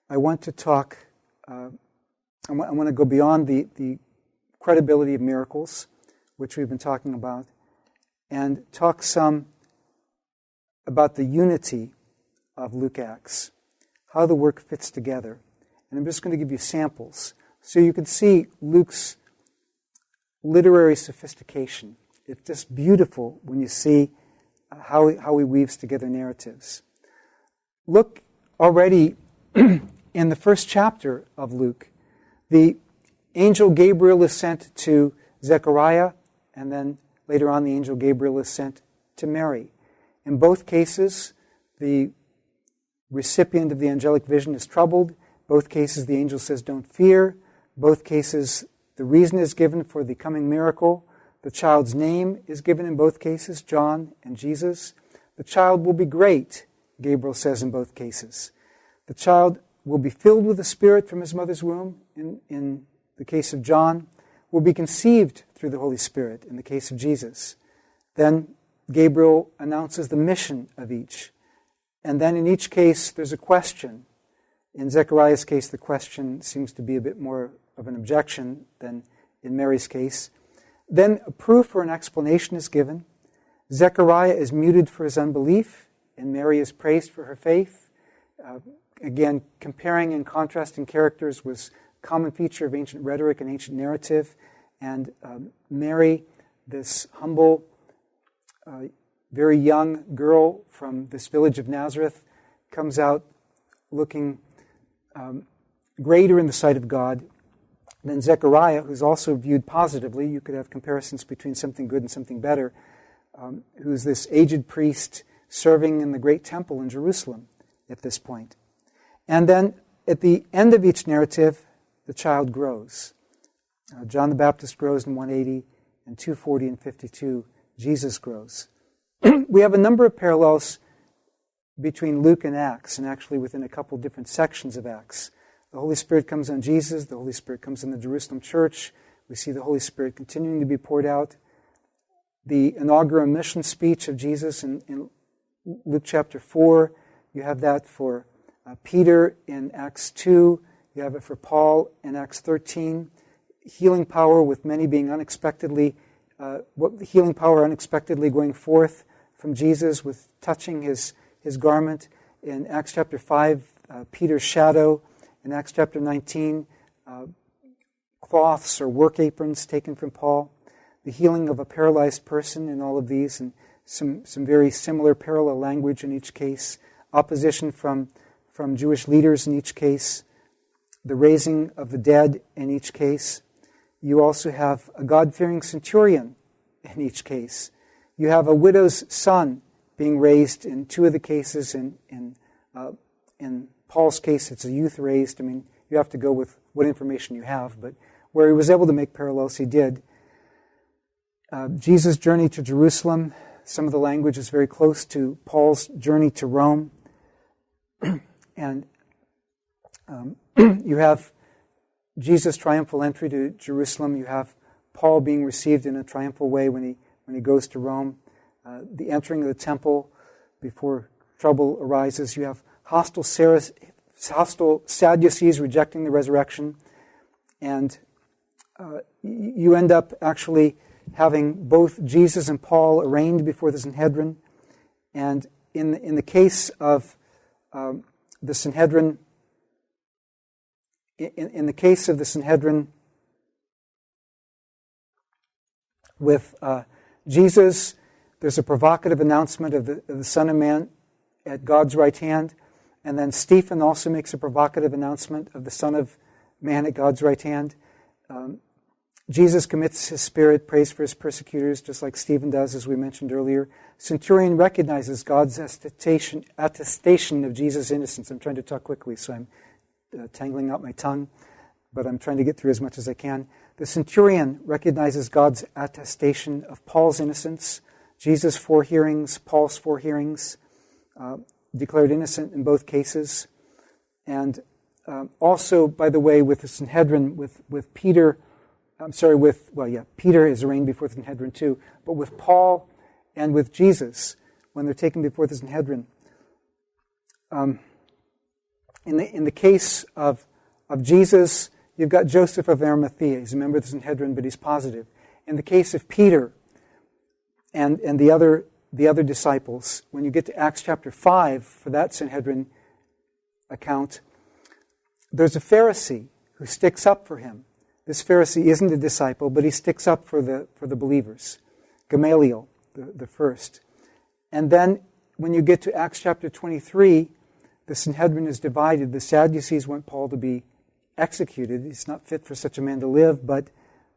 I want to talk, I want to go beyond the credibility of miracles, which we've been talking about, and talk some about the unity of Luke Acts, how the work fits together. And I'm just going to give you samples so you can see Luke's literary sophistication. It's just beautiful when you see how he weaves together narratives. Look already in the first chapter of Luke, the angel Gabriel is sent to Zechariah, and then later on the angel Gabriel is sent to Mary. In both cases, the recipient of the angelic vision is troubled. Both cases, the angel says, "Don't fear." Both cases, the reason is given for the coming miracle. The child's name is given in both cases, John and Jesus. The child will be great, Gabriel says in both cases. The child will be filled with the Spirit from his mother's womb, in the case of John, will be conceived through the Holy Spirit, in the case of Jesus. Then Gabriel announces the mission of each. And then in each case, there's a question. In Zechariah's case, the question seems to be a bit more of an objection than in Mary's case. Then a proof or an explanation is given. Zechariah is muted for his unbelief, and Mary is praised for her faith. Again, comparing and contrasting characters was a common feature of ancient rhetoric and ancient narrative. And Mary, this humble, very young girl from this village of Nazareth, comes out looking greater in the sight of God than Zechariah, who's also viewed positively. You could have comparisons between something good and something better, who's this aged priest serving in the great temple in Jerusalem at this point. And then at the end of each narrative, the child grows. John the Baptist grows in 180, and 240 and 52, Jesus grows. We have a number of parallels between Luke and Acts, and actually within a couple different sections of Acts. The Holy Spirit comes on Jesus. The Holy Spirit comes on the Jerusalem church. We see the Holy Spirit continuing to be poured out. The inaugural mission speech of Jesus in Luke chapter 4, you have that for Peter in Acts 2. You have it for Paul in Acts 13. Healing power with many being unexpectedly, healing power unexpectedly going forth from Jesus with touching his garment. In Acts chapter 5, Peter's shadow. In Acts chapter 19, cloths or work aprons taken from Paul. The healing of a paralyzed person in all of these, and some very similar parallel language in each case. Opposition from Jewish leaders in each case. The raising of the dead in each case. You also have a God-fearing centurion in each case. You have a widow's son being raised in two of the cases. In Paul's case, it's a youth raised. I mean, you have to go with what information you have, but where he was able to make parallels, he did. Jesus' journey to Jerusalem, some of the language is very close to Paul's journey to Rome. And you have Jesus' triumphal entry to Jerusalem. You have Paul being received in a triumphal way when he goes to Rome. The entering of the temple before trouble arises. You have hostile Sadducees rejecting the resurrection. And you end up actually having both Jesus and Paul arraigned before the Sanhedrin. And in the case of the Sanhedrin, in the case of the Sanhedrin with Jesus, there's a provocative announcement of the Son of Man at God's right hand, and then Stephen also makes a provocative announcement of the Son of Man at God's right hand. Jesus commits his spirit, prays for his persecutors, just like Stephen does, as we mentioned earlier. Centurion recognizes God's attestation of Jesus' innocence. I'm trying to talk quickly, so I'm tangling out my tongue, but I'm trying to get through as much as I can. The centurion recognizes God's attestation of Paul's innocence. Jesus' 4 hearings, Paul's 4 hearings, declared innocent in both cases. And also, by the way, with the Sanhedrin, with Peter, Peter is arraigned before the Sanhedrin too, but with Paul and with Jesus, when they're taken before the Sanhedrin, In the case of Jesus, you've got Joseph of Arimathea. He's a member of the Sanhedrin, but he's positive. In the case of Peter and the other disciples, when you get to Acts chapter 5, for that Sanhedrin account, there's a Pharisee who sticks up for him. This Pharisee isn't a disciple, but he sticks up for the believers. Gamaliel, the first. And then when you get to Acts chapter 23, the Sanhedrin is divided. The Sadducees want Paul to be executed. He's not fit for such a man to live, but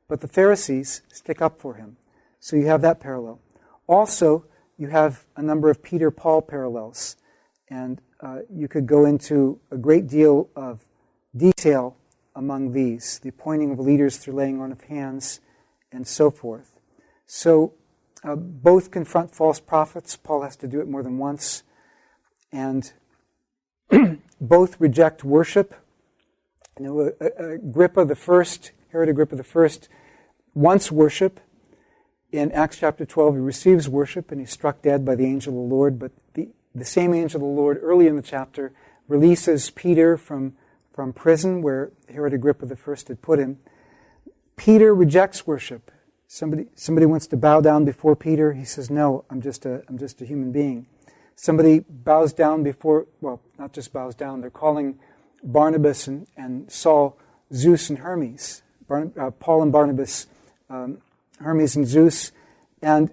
the Pharisees stick up for him. So you have that parallel. Also, you have a number of Peter-Paul parallels. And you could go into a great deal of detail among these, the appointing of leaders through laying on of hands, and so forth. So both confront false prophets. Paul has to do it more than once. And both reject worship. Agrippa the First, Herod Agrippa the First, wants worship. In Acts chapter 12, he receives worship and he's struck dead by the angel of the Lord. But the same angel of the Lord, early in the chapter, releases Peter from prison where Herod Agrippa the First had put him. Peter rejects worship. Somebody wants to bow down before Peter. He says, "No, I'm just a human being." Somebody bows down before, well, not just bows down. They're calling Barnabas and Saul Zeus and Hermes. Paul and Barnabas, Hermes and Zeus. And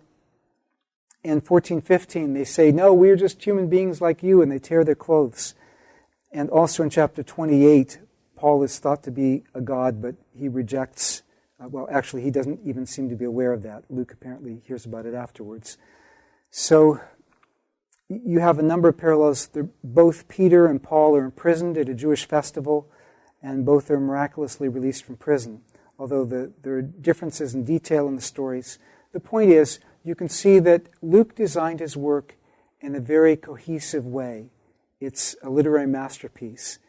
in 14:15, they say, "No, we're just human beings like you," and they tear their clothes. And also in chapter 28, Paul is thought to be a god, but he rejects. Well, actually, he doesn't even seem to be aware of that. Luke apparently hears about it afterwards. So you have a number of parallels. Both Peter and Paul are imprisoned at a Jewish festival, and both are miraculously released from prison. Although there are differences in detail in the stories, the point is, you can see that Luke designed his work in a very cohesive way. It's a literary masterpiece.